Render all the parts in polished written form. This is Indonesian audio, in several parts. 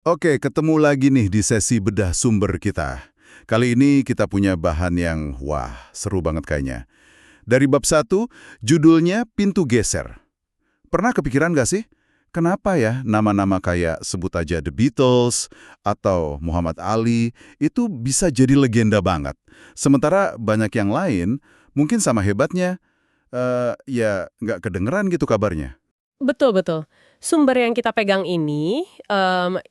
Oke, ketemu lagi nih di sesi bedah sumber kita. Kali ini kita punya bahan yang, wah, seru banget kayaknya. Dari bab satu, judulnya Pintu Geser. Pernah kepikiran gak sih? Kenapa ya nama-nama kayak sebut aja The Beatles atau Muhammad Ali itu bisa jadi legenda banget. Sementara banyak yang lain mungkin sama hebatnya, ya nggak kedengeran gitu kabarnya. Betul, betul. Sumber yang kita pegang ini,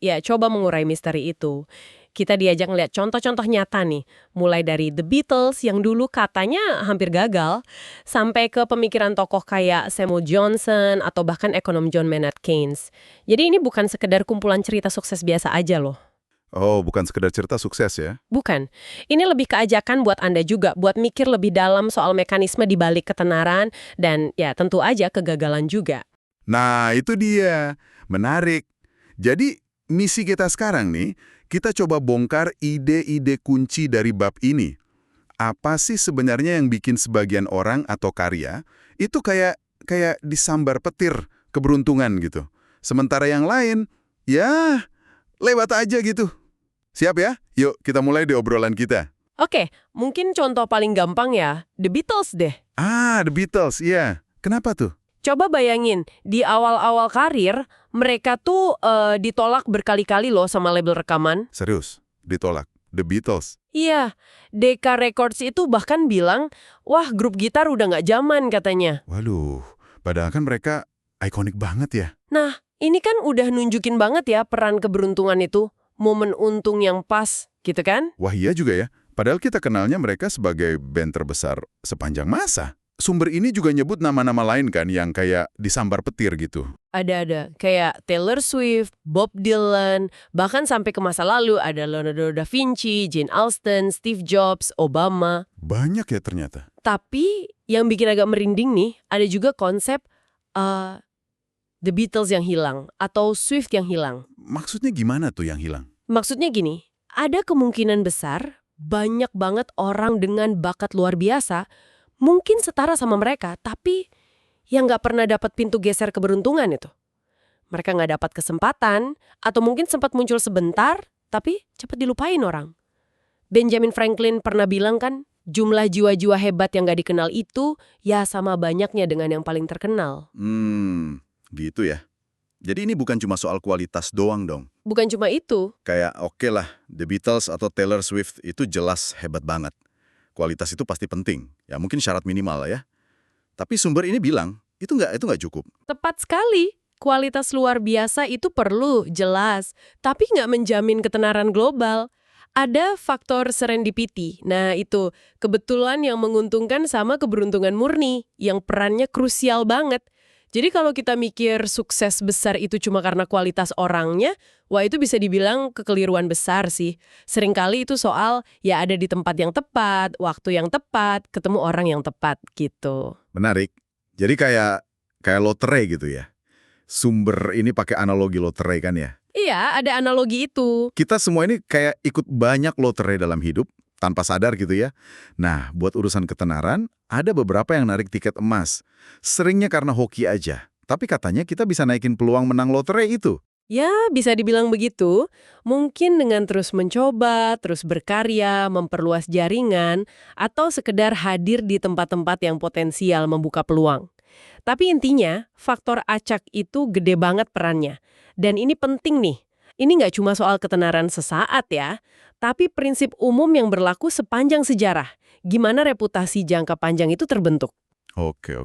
ya coba mengurai misteri itu. Kita diajak ngeliat contoh-contoh nyata nih, mulai dari The Beatles yang dulu katanya hampir gagal, sampai ke pemikiran tokoh kayak Samuel Johnson atau bahkan ekonom John Maynard Keynes. Jadi ini bukan sekedar kumpulan cerita sukses biasa aja loh. Oh, bukan sekedar cerita sukses ya? Bukan. Ini lebih keajakan buat Anda juga, buat mikir lebih dalam soal mekanisme di balik ketenaran, dan ya tentu aja kegagalan juga. Nah, itu dia. Menarik. Jadi, misi kita sekarang nih, kita coba bongkar ide-ide kunci dari bab ini. Apa sih sebenarnya yang bikin sebagian orang atau karya itu kayak disambar petir keberuntungan gitu. Sementara yang lain, ya lewat aja gitu. Siap ya? Yuk, kita mulai di obrolan kita. Oke, mungkin contoh paling gampang ya, The Beatles deh. Ah, The Beatles, iya. Kenapa tuh? Coba bayangin, di awal-awal karir, mereka tuh ditolak berkali-kali loh sama label rekaman. Serius, ditolak. The Beatles. Iya, Decca Records itu bahkan bilang, wah grup gitar udah nggak zaman katanya. Waduh, padahal kan mereka ikonik banget ya. Nah, ini kan udah nunjukin banget ya peran keberuntungan itu, momen untung yang pas, gitu kan? Wah iya juga ya, padahal kita kenalnya mereka sebagai band terbesar sepanjang masa. Sumber ini juga nyebut nama-nama lain kan yang kayak disambar petir gitu. Ada, kayak Taylor Swift, Bob Dylan, bahkan sampai ke masa lalu ada Leonardo da Vinci, Jane Austen, Steve Jobs, Obama. Banyak ya ternyata. Tapi yang bikin agak merinding nih, ada juga konsep uh, The Beatles yang hilang atau Swift yang hilang. Maksudnya gimana tuh yang hilang? Maksudnya gini, ada kemungkinan besar banyak banget orang dengan bakat luar biasa, mungkin setara sama mereka, tapi yang nggak pernah dapat pintu geser keberuntungan itu. Mereka nggak dapat kesempatan, atau mungkin sempat muncul sebentar, tapi cepat dilupain orang. Benjamin Franklin pernah bilang kan, jumlah jiwa-jiwa hebat yang nggak dikenal itu, ya sama banyaknya dengan yang paling terkenal. Gitu ya. Jadi ini bukan cuma soal kualitas doang dong. Bukan cuma itu. Kayak oke lah, The Beatles atau Taylor Swift itu jelas hebat banget. Kualitas itu pasti penting. Ya mungkin syarat minimal lah ya. Tapi sumber ini bilang, itu nggak cukup. Tepat sekali. Kualitas luar biasa itu perlu, jelas. Tapi nggak menjamin ketenaran global. Ada faktor serendipity. Nah itu, kebetulan yang menguntungkan sama keberuntungan murni, yang perannya krusial banget. Jadi kalau kita mikir sukses besar itu cuma karena kualitas orangnya, wah itu bisa dibilang kekeliruan besar sih. Seringkali itu soal ya ada di tempat yang tepat, waktu yang tepat, ketemu orang yang tepat gitu. Menarik. Jadi kayak lotre gitu ya. Sumber ini pakai analogi lotre kan ya. Iya, ada analogi itu. Kita semua ini kayak ikut banyak lotre dalam hidup, tanpa sadar gitu ya. Nah, buat urusan ketenaran, ada beberapa yang narik tiket emas. Seringnya karena hoki aja. Tapi katanya kita bisa naikin peluang menang lotre itu. Ya, bisa dibilang begitu. Mungkin dengan terus mencoba, terus berkarya, memperluas jaringan, atau sekedar hadir di tempat-tempat yang potensial membuka peluang. Tapi intinya, faktor acak itu gede banget perannya. Dan ini penting nih. Ini nggak cuma soal ketenaran sesaat ya, tapi prinsip umum yang berlaku sepanjang sejarah. Gimana reputasi jangka panjang itu terbentuk. Oke.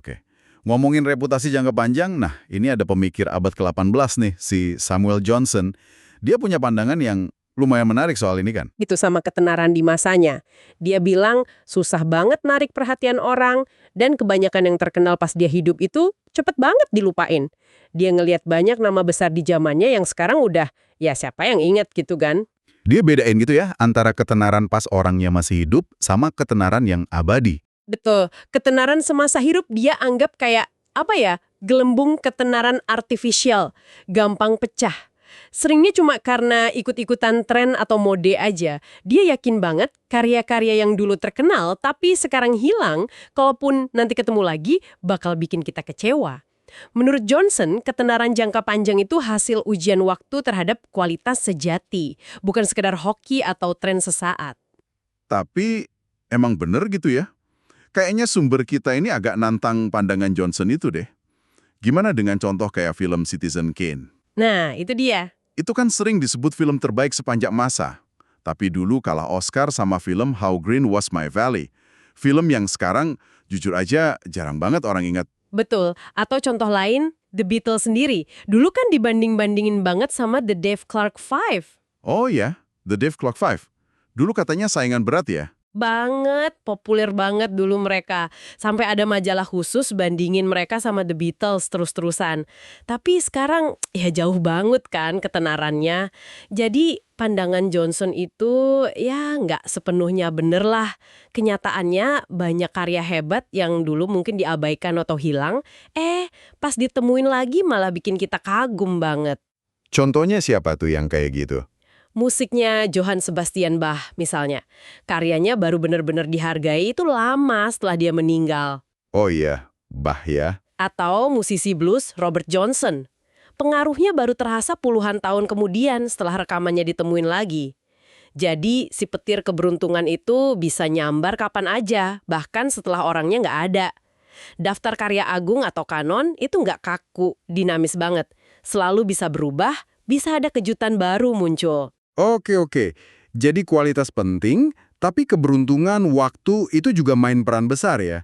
Ngomongin reputasi jangka panjang, nah ini ada pemikir abad ke-18 nih, si Samuel Johnson. Dia punya pandangan yang lumayan menarik soal ini kan. Gitu sama ketenaran di masanya. Dia bilang susah banget narik perhatian orang, dan kebanyakan yang terkenal pas dia hidup itu cepet banget dilupain. Dia ngelihat banyak nama besar di zamannya yang sekarang udah, ya siapa yang ingat gitu kan. Dia bedain gitu ya, antara ketenaran pas orangnya masih hidup sama ketenaran yang abadi. Betul, ketenaran semasa hidup dia anggap kayak, apa ya, gelembung ketenaran artifisial, gampang pecah. Seringnya cuma karena ikut-ikutan tren atau mode aja. Dia yakin banget karya-karya yang dulu terkenal tapi sekarang hilang, kalaupun nanti ketemu lagi bakal bikin kita kecewa. Menurut Johnson, ketenaran jangka panjang itu hasil ujian waktu terhadap kualitas sejati, bukan sekedar hoki atau tren sesaat. Tapi emang bener gitu ya? Kayaknya sumber kita ini agak nantang pandangan Johnson itu deh. Gimana dengan contoh kayak film Citizen Kane? Nah, itu dia. Itu kan sering disebut film terbaik sepanjang masa. Tapi dulu kalah Oscar sama film How Green Was My Valley. Film yang sekarang jujur aja jarang banget orang ingat. Betul. Atau contoh lain, The Beatles sendiri. Dulu kan dibanding-bandingin banget sama The Dave Clark Five. Oh ya, The Dave Clark Five. Dulu katanya saingan berat ya? Banget, populer banget dulu mereka. Sampai ada majalah khusus bandingin mereka sama The Beatles terus-terusan. Tapi sekarang ya jauh banget kan ketenarannya. Jadi pandangan Johnson itu ya nggak sepenuhnya bener lah. Kenyataannya banyak karya hebat yang dulu mungkin diabaikan atau hilang. Pas ditemuin lagi malah bikin kita kagum banget. Contohnya siapa tuh yang kayak gitu? Musiknya Johann Sebastian Bach misalnya. Karyanya baru benar-benar dihargai itu lama setelah dia meninggal. Oh iya, Bach ya. Atau musisi blues Robert Johnson. Pengaruhnya baru terasa puluhan tahun kemudian setelah rekamannya ditemuin lagi. Jadi si petir keberuntungan itu bisa nyambar kapan aja, bahkan setelah orangnya nggak ada. Daftar karya agung atau kanon itu nggak kaku, dinamis banget. Selalu bisa berubah, bisa ada kejutan baru muncul. Oke. Jadi kualitas penting, tapi keberuntungan waktu itu juga main peran besar ya.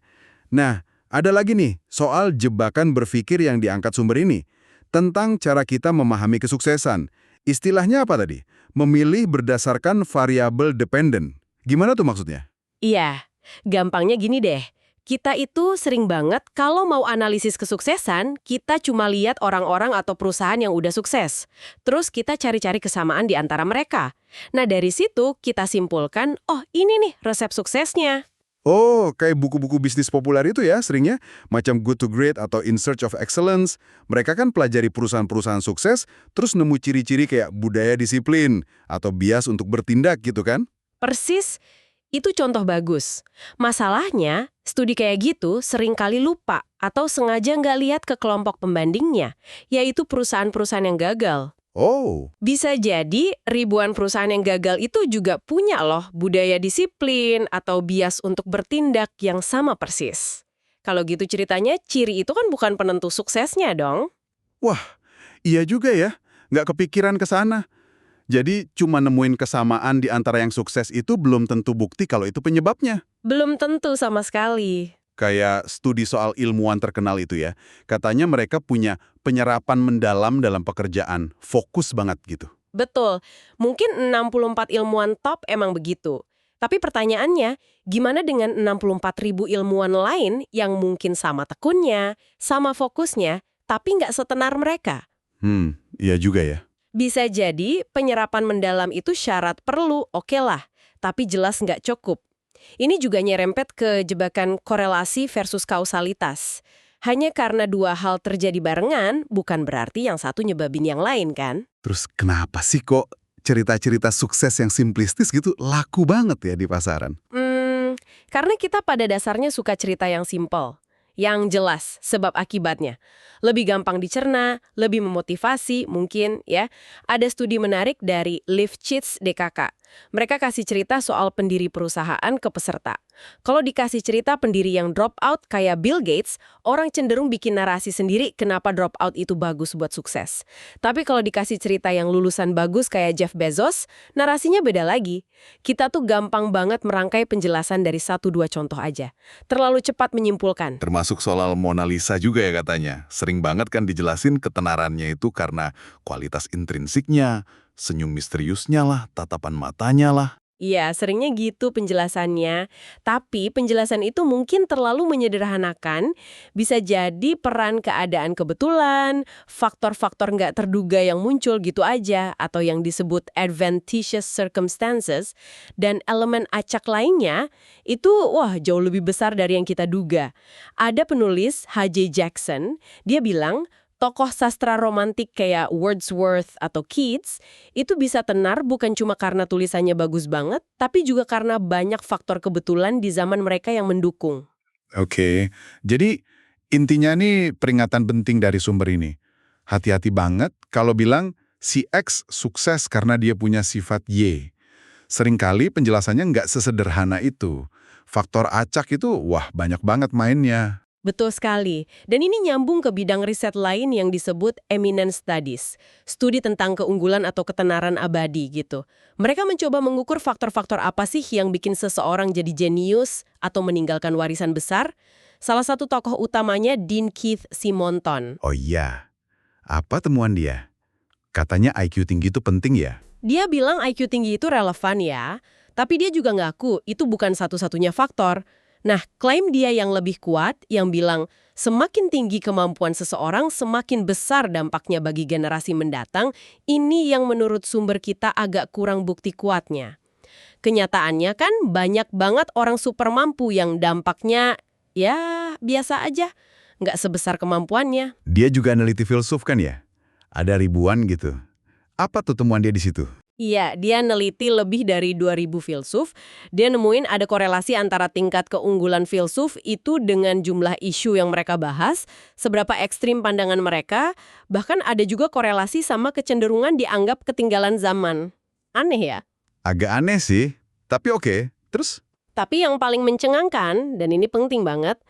Nah, ada lagi nih soal jebakan berpikir yang diangkat sumber ini. Tentang cara kita memahami kesuksesan. Istilahnya apa tadi? Memilih berdasarkan variabel dependent. Gimana tuh maksudnya? Iya, gampangnya gini deh. Kita itu sering banget kalau mau analisis kesuksesan, kita cuma lihat orang-orang atau perusahaan yang udah sukses. Terus kita cari-cari kesamaan di antara mereka. Nah dari situ kita simpulkan, oh ini nih resep suksesnya. Oh, kayak buku-buku bisnis populer itu ya seringnya. Macam Good to Great atau In Search of Excellence. Mereka kan pelajari perusahaan-perusahaan sukses, terus nemu ciri-ciri kayak budaya disiplin atau bias untuk bertindak gitu kan? Persis, itu contoh bagus. Masalahnya, studi kayak gitu seringkali lupa atau sengaja nggak lihat ke kelompok pembandingnya, yaitu perusahaan-perusahaan yang gagal. Oh, Bisa jadi ribuan perusahaan yang gagal itu juga punya loh budaya disiplin atau bias untuk bertindak yang sama persis. Kalau gitu ceritanya, ciri itu kan bukan penentu suksesnya dong. wah, iya juga ya. Nggak kepikiran ke sana. Jadi cuma nemuin kesamaan di antara yang sukses itu belum tentu bukti kalau itu penyebabnya. Belum tentu sama sekali. Kayak studi soal ilmuwan terkenal itu ya. Katanya mereka punya penyerapan mendalam dalam pekerjaan, fokus banget gitu. Betul, mungkin 64 ilmuwan top emang begitu. Tapi pertanyaannya, gimana dengan 64.000 ilmuwan lain yang mungkin sama tekunnya, sama fokusnya, tapi nggak setenar mereka? Iya juga ya. Bisa jadi penyerapan mendalam itu syarat perlu, oke lah, tapi jelas nggak cukup. Ini juga nyerempet ke jebakan korelasi versus kausalitas. Hanya karena dua hal terjadi barengan, bukan berarti yang satu nyebabin yang lain kan? Terus kenapa sih kok cerita-cerita sukses yang simplistis gitu laku banget ya di pasaran? Karena kita pada dasarnya suka cerita yang simpel, yang jelas sebab akibatnya. Lebih gampang dicerna, lebih memotivasi mungkin ya. Ada studi menarik dari Lifshitz DKK. Mereka kasih cerita soal pendiri perusahaan ke peserta. Kalau dikasih cerita pendiri yang drop out kayak Bill Gates, orang cenderung bikin narasi sendiri kenapa drop out itu bagus buat sukses. Tapi kalau dikasih cerita yang lulusan bagus kayak Jeff Bezos, narasinya beda lagi. Kita tuh gampang banget merangkai penjelasan dari 1-2 contoh aja. Terlalu cepat menyimpulkan. Termasuk soal Mona Lisa juga ya katanya. Sering banget kan dijelasin ketenarannya itu karena kualitas intrinsiknya, senyum misteriusnya lah, tatapan matanya lah. Iya, seringnya gitu penjelasannya. Tapi penjelasan itu mungkin terlalu menyederhanakan, bisa jadi peran keadaan kebetulan, faktor-faktor nggak terduga yang muncul gitu aja, atau yang disebut adventitious circumstances, dan elemen acak lainnya, itu jauh lebih besar dari yang kita duga. Ada penulis, H.J. Jackson, dia bilang, tokoh sastra romantik kayak Wordsworth atau Keats itu bisa tenar bukan cuma karena tulisannya bagus banget, tapi juga karena banyak faktor kebetulan di zaman mereka yang mendukung. Oke, jadi Intinya nih peringatan penting dari sumber ini. Hati-hati banget kalau bilang si X sukses karena dia punya sifat Y. Seringkali penjelasannya nggak sesederhana itu. Faktor acak itu, wah banyak banget mainnya. Betul sekali. Dan ini nyambung ke bidang riset lain yang disebut eminence studies. Studi tentang keunggulan atau ketenaran abadi gitu. Mereka mencoba mengukur faktor-faktor apa sih yang bikin seseorang jadi jenius atau meninggalkan warisan besar. Salah satu tokoh utamanya Dean Keith Simonton. Oh iya, apa temuan dia? Katanya IQ tinggi itu penting ya? Dia bilang IQ tinggi itu relevan ya, tapi dia juga ngaku itu bukan satu-satunya faktor. Nah, klaim dia yang lebih kuat, yang bilang semakin tinggi kemampuan seseorang, semakin besar dampaknya bagi generasi mendatang, ini yang menurut sumber kita agak kurang bukti kuatnya. Kenyataannya kan banyak banget orang super mampu yang dampaknya, ya biasa aja, nggak sebesar kemampuannya. Dia juga neliti filsuf kan ya? Ada ribuan gitu. Apa tuh temuan dia di situ? Iya, dia neliti lebih dari 2.000 filsuf. Dia nemuin ada korelasi antara tingkat keunggulan filsuf itu dengan jumlah isu yang mereka bahas, seberapa ekstrim pandangan mereka, bahkan ada juga korelasi sama kecenderungan dianggap ketinggalan zaman. Aneh ya? Agak aneh sih, tapi oke. Terus? Tapi yang paling mencengangkan, dan ini penting banget,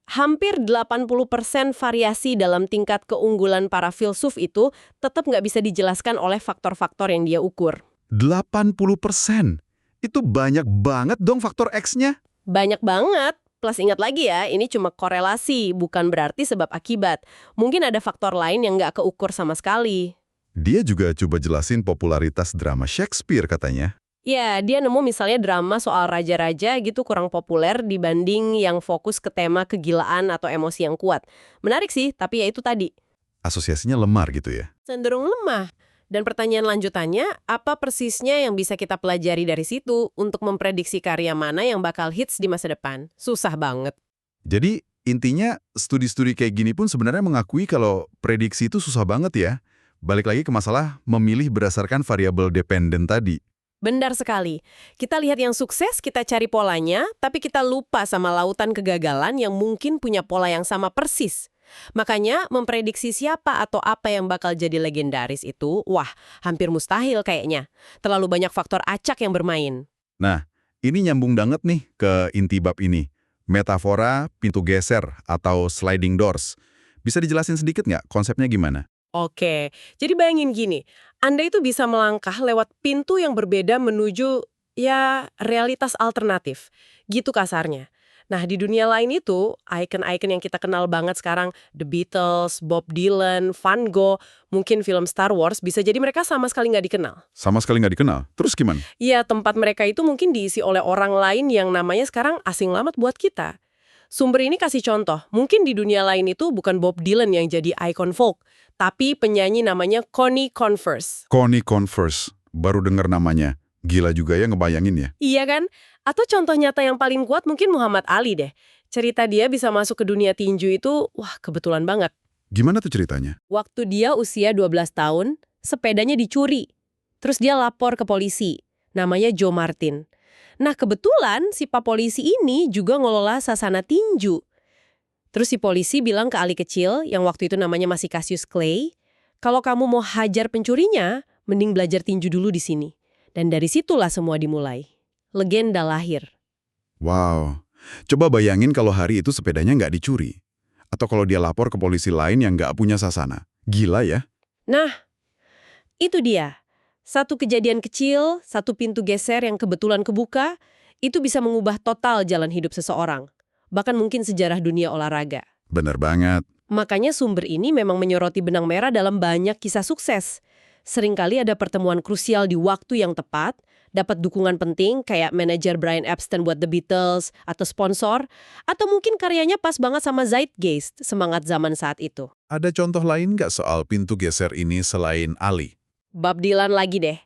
hampir 80% variasi dalam tingkat keunggulan para filsuf itu tetap nggak bisa dijelaskan oleh faktor-faktor yang dia ukur. 80%? Itu banyak banget dong faktor X-nya. Banyak banget. Plus ingat lagi ya, ini cuma korelasi, bukan berarti sebab akibat. Mungkin ada faktor lain yang nggak keukur sama sekali. Dia juga coba jelasin popularitas drama Shakespeare katanya. Ya, dia nemu misalnya drama soal raja-raja gitu kurang populer dibanding yang fokus ke tema kegilaan atau emosi yang kuat. Menarik sih, tapi ya itu tadi. Asosiasinya lemar gitu ya. Cenderung lemah. Dan pertanyaan lanjutannya, apa persisnya yang bisa kita pelajari dari situ untuk memprediksi karya mana yang bakal hits di masa depan? Susah banget. Jadi intinya studi-studi kayak gini pun sebenarnya mengakui kalau prediksi itu susah banget ya. Balik lagi ke masalah memilih berdasarkan variabel dependen tadi. Benar sekali. Kita lihat yang sukses, kita cari polanya, tapi kita lupa sama lautan kegagalan yang mungkin punya pola yang sama persis. Makanya, memprediksi siapa atau apa yang bakal jadi legendaris itu, wah, hampir mustahil kayaknya. Terlalu banyak faktor acak yang bermain. Nah, ini nyambung banget nih ke inti bab ini. Metafora pintu geser atau sliding doors. Bisa dijelasin sedikit nggak konsepnya gimana? Oke, jadi bayangin gini, Anda itu bisa melangkah lewat pintu yang berbeda menuju, ya, realitas alternatif. Gitu kasarnya. Nah, di dunia lain itu, icon-icon yang kita kenal banget sekarang, The Beatles, Bob Dylan, Van Gogh, mungkin film Star Wars, bisa jadi mereka sama sekali nggak dikenal. Sama sekali nggak dikenal. Terus gimana? Iya, tempat mereka itu mungkin diisi oleh orang lain yang namanya sekarang asing lamat buat kita. Sumber ini kasih contoh, mungkin di dunia lain itu bukan Bob Dylan yang jadi ikon folk, tapi penyanyi namanya Connie Converse. Connie Converse. Baru dengar namanya. Gila juga ya ngebayangin ya. Iya kan? Atau contoh nyata yang paling kuat mungkin Muhammad Ali deh. Cerita dia bisa masuk ke dunia tinju itu, wah kebetulan banget. Gimana tuh ceritanya? Waktu dia usia 12 tahun, sepedanya dicuri. Terus dia lapor ke polisi. Namanya Joe Martin. Nah kebetulan si Pak Polisi ini juga ngelola sasana tinju. Terus si polisi bilang ke Ali kecil, yang waktu itu namanya masih Cassius Clay, kalau kamu mau hajar pencurinya, mending belajar tinju dulu di sini. Dan dari situlah semua dimulai. Legenda lahir. Wow. Coba bayangin kalau hari itu sepedanya nggak dicuri. Atau kalau dia lapor ke polisi lain yang nggak punya sasana. Gila ya? Nah, itu dia. Satu kejadian kecil, satu pintu geser yang kebetulan kebuka, itu bisa mengubah total jalan hidup seseorang. Bahkan mungkin sejarah dunia olahraga. Bener banget. Makanya sumber ini memang menyoroti benang merah dalam banyak kisah sukses. Seringkali ada pertemuan krusial di waktu yang tepat, dapat dukungan penting kayak manajer Brian Epstein buat The Beatles, atau sponsor, atau mungkin karyanya pas banget sama zeitgeist, semangat zaman saat itu. Ada contoh lain nggak soal pintu geser ini selain Ali? Bob Dylan lagi deh.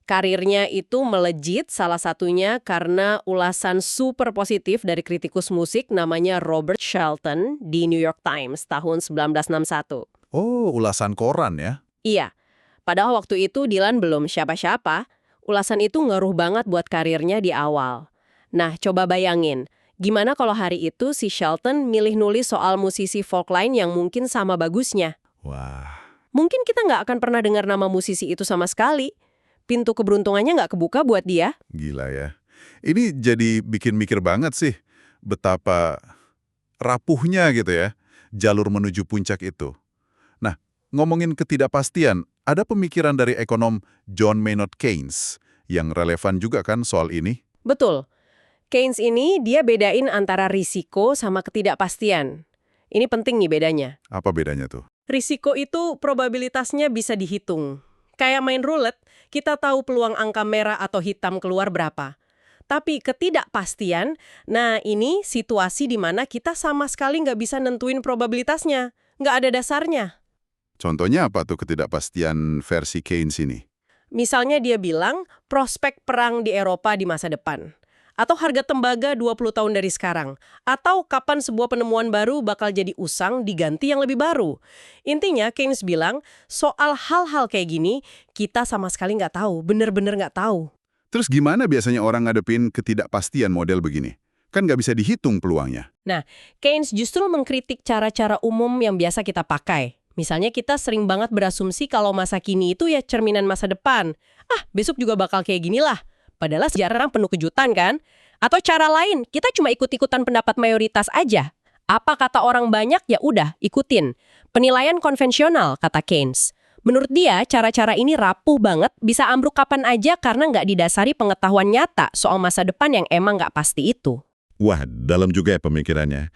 Karirnya itu melejit salah satunya karena ulasan super positif dari kritikus musik namanya Robert Shelton di New York Times tahun 1961. Oh, ulasan koran ya? Iya, padahal waktu itu Dylan belum siapa-siapa, ulasan itu ngaruh banget buat karirnya di awal. Nah, coba bayangin, Gimana kalau hari itu si Shelton milih nulis soal musisi folk lain yang mungkin sama bagusnya? Wah, Mungkin kita nggak akan pernah dengar nama musisi itu sama sekali. Pintu keberuntungannya nggak kebuka buat dia. gila ya. Ini jadi bikin mikir banget sih betapa rapuhnya gitu ya jalur menuju puncak itu. Nah, ngomongin ketidakpastian, ada pemikiran dari ekonom John Maynard Keynes yang relevan juga kan soal ini? Betul. Keynes ini dia bedain antara risiko sama ketidakpastian. Ini penting nih bedanya. Apa bedanya tuh? Risiko itu probabilitasnya bisa dihitung. Kayak main roulette, kita tahu peluang angka merah atau hitam keluar berapa. Tapi ketidakpastian, nah ini situasi di mana kita sama sekali nggak bisa nentuin probabilitasnya. Nggak ada dasarnya. Contohnya apa tuh ketidakpastian versi Keynes ini? Misalnya dia bilang prospek perang di Eropa di masa depan. Atau harga tembaga 20 tahun dari sekarang. Atau kapan sebuah penemuan baru bakal jadi usang diganti yang lebih baru. Intinya Keynes bilang soal hal-hal kayak gini kita sama sekali nggak tahu, bener-bener nggak tahu. Terus gimana biasanya orang ngadepin ketidakpastian model begini? Kan nggak bisa dihitung peluangnya. Keynes justru mengkritik cara-cara umum yang biasa kita pakai. Misalnya kita sering banget berasumsi kalau masa kini itu ya cerminan masa depan. Besok juga bakal kayak gini lah. Padahal sejarah penuh kejutan kan? Atau cara lain, kita cuma ikut-ikutan pendapat mayoritas aja. Apa kata orang banyak, ya udah, ikutin. Penilaian konvensional, kata Keynes. Menurut dia, cara-cara ini rapuh banget, bisa ambruk kapan aja karena nggak didasari pengetahuan nyata soal masa depan yang emang nggak pasti itu. Wah, dalam juga ya pemikirannya.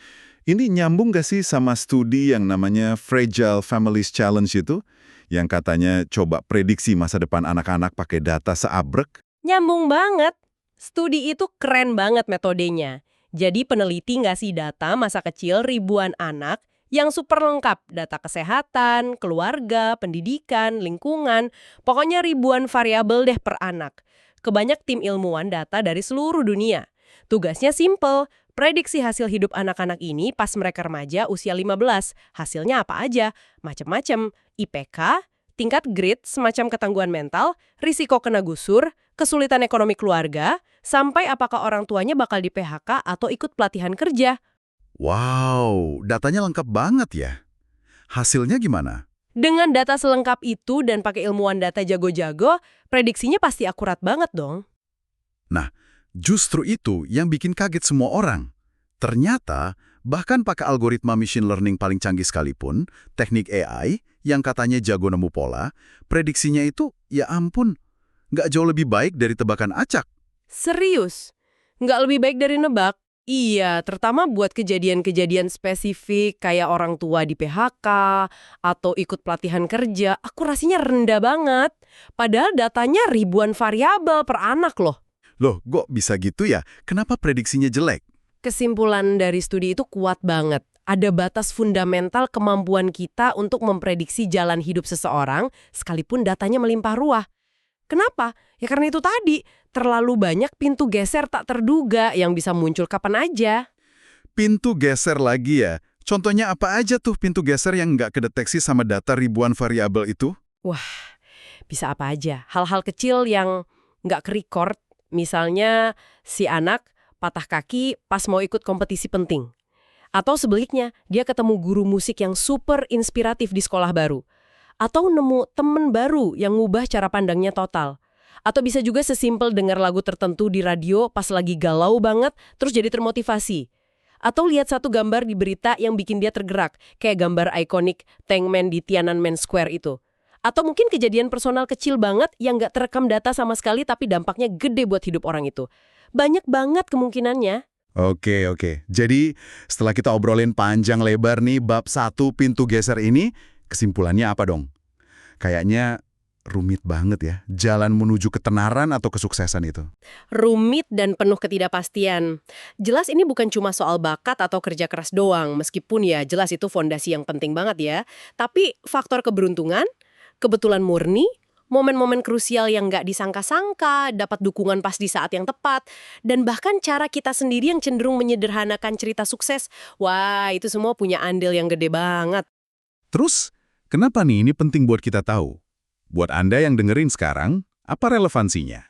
Ini nyambung gak sih sama studi yang namanya Fragile Families Challenge itu? Yang katanya coba prediksi masa depan anak-anak pakai data seabrek? Nyambung banget. Studi itu keren banget metodenya. Jadi peneliti ngasih data masa kecil ribuan anak yang super lengkap. Data kesehatan, keluarga, pendidikan, lingkungan. Pokoknya ribuan variabel deh per anak. Kebanyak tim ilmuwan data dari seluruh dunia. Tugasnya simple, prediksi hasil hidup anak-anak ini pas mereka remaja usia 15. Hasilnya apa aja? Macem-macem. IPK, tingkat grit semacam ketangguhan mental, risiko kena gusur, kesulitan ekonomi keluarga, sampai apakah orang tuanya bakal di PHK atau ikut pelatihan kerja. Wow, datanya lengkap banget ya. Hasilnya gimana? Dengan data selengkap itu dan pakai ilmuwan data jago-jago, prediksinya pasti akurat banget dong. Justru itu yang bikin kaget semua orang. Ternyata, bahkan pakai algoritma machine learning paling canggih sekalipun, teknik AI yang katanya jago nemu pola, prediksinya itu, ya ampun, nggak jauh lebih baik dari tebakan acak. Serius? Nggak lebih baik dari nebak? Iya, terutama buat kejadian-kejadian spesifik kayak orang tua di PHK atau ikut pelatihan kerja, akurasinya rendah banget. Padahal datanya ribuan variabel per anak loh. Loh, kok bisa gitu ya? Kenapa prediksinya jelek? Kesimpulan dari studi itu kuat banget. Ada batas fundamental kemampuan kita untuk memprediksi jalan hidup seseorang sekalipun datanya melimpah ruah. Kenapa? Ya karena itu tadi, terlalu banyak pintu geser tak terduga yang bisa muncul kapan aja. Pintu geser lagi ya? Contohnya apa aja tuh pintu geser yang nggak kedeteksi sama data ribuan variabel itu? Bisa apa aja. Hal-hal kecil yang nggak ke-record. Misalnya si anak patah kaki pas mau ikut kompetisi penting. Atau sebaliknya, dia ketemu guru musik yang super inspiratif di sekolah baru. Atau nemu temen baru yang ngubah cara pandangnya total. Atau bisa juga sesimpel dengar lagu tertentu di radio pas lagi galau banget, terus jadi termotivasi. Atau lihat satu gambar di berita yang bikin dia tergerak, kayak gambar ikonik Tank Man di Tiananmen Square itu. Atau mungkin kejadian personal kecil banget yang nggak terekam data sama sekali tapi dampaknya gede buat hidup orang itu. Banyak banget kemungkinannya. Oke. Jadi, setelah kita obrolin panjang lebar nih bab 1 pintu geser ini, kesimpulannya apa dong? Kayaknya rumit banget ya, jalan menuju ketenaran atau kesuksesan itu. Rumit dan penuh ketidakpastian. Jelas ini bukan cuma soal bakat atau kerja keras doang, meskipun ya jelas itu fondasi yang penting banget ya. Tapi faktor keberuntungan, kebetulan murni, momen-momen krusial yang nggak disangka-sangka, dapat dukungan pas di saat yang tepat, dan bahkan cara kita sendiri yang cenderung menyederhanakan cerita sukses, wah itu semua punya andil yang gede banget. Terus, kenapa nih ini penting buat kita tahu? Buat Anda yang dengerin sekarang, apa relevansinya?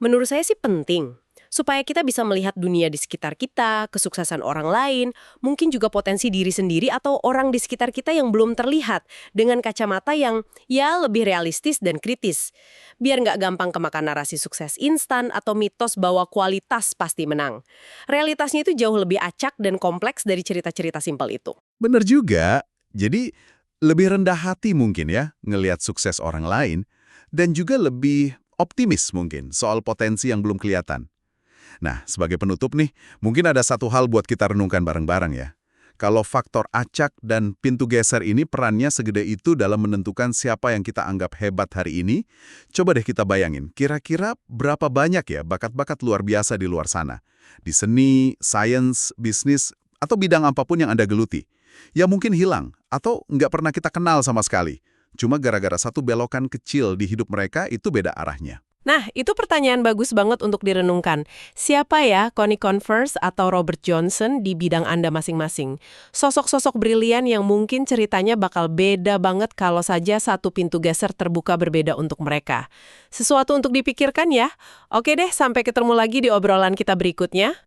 Menurut saya sih penting. supaya kita bisa melihat dunia di sekitar kita, kesuksesan orang lain, mungkin juga potensi diri sendiri atau orang di sekitar kita yang belum terlihat dengan kacamata yang ya lebih realistis dan kritis. Biar nggak gampang kemakan narasi sukses instan atau mitos bahwa kualitas pasti menang. Realitasnya itu jauh lebih acak dan kompleks dari cerita-cerita simpel itu. Bener juga. Jadi, lebih rendah hati mungkin ya ngelihat sukses orang lain, dan juga lebih optimis mungkin soal potensi yang belum kelihatan. Nah, sebagai penutup nih, mungkin ada satu hal buat kita renungkan bareng-bareng ya. Kalau faktor acak dan pintu geser ini perannya segede itu dalam menentukan siapa yang kita anggap hebat hari ini, coba deh kita bayangin, kira-kira berapa banyak ya bakat-bakat luar biasa di luar sana? Di seni, sains, bisnis, atau bidang apapun yang Anda geluti. Ya mungkin hilang, atau nggak pernah kita kenal sama sekali. Cuma gara-gara satu belokan kecil di hidup mereka itu beda arahnya. Nah, itu pertanyaan bagus banget untuk direnungkan. Siapa ya Connie Converse atau Robert Johnson di bidang Anda masing-masing? Sosok-sosok brilian yang mungkin ceritanya bakal beda banget kalau saja satu pintu geser terbuka berbeda untuk mereka. Sesuatu untuk dipikirkan ya. Oke deh, sampai ketemu lagi di obrolan kita berikutnya.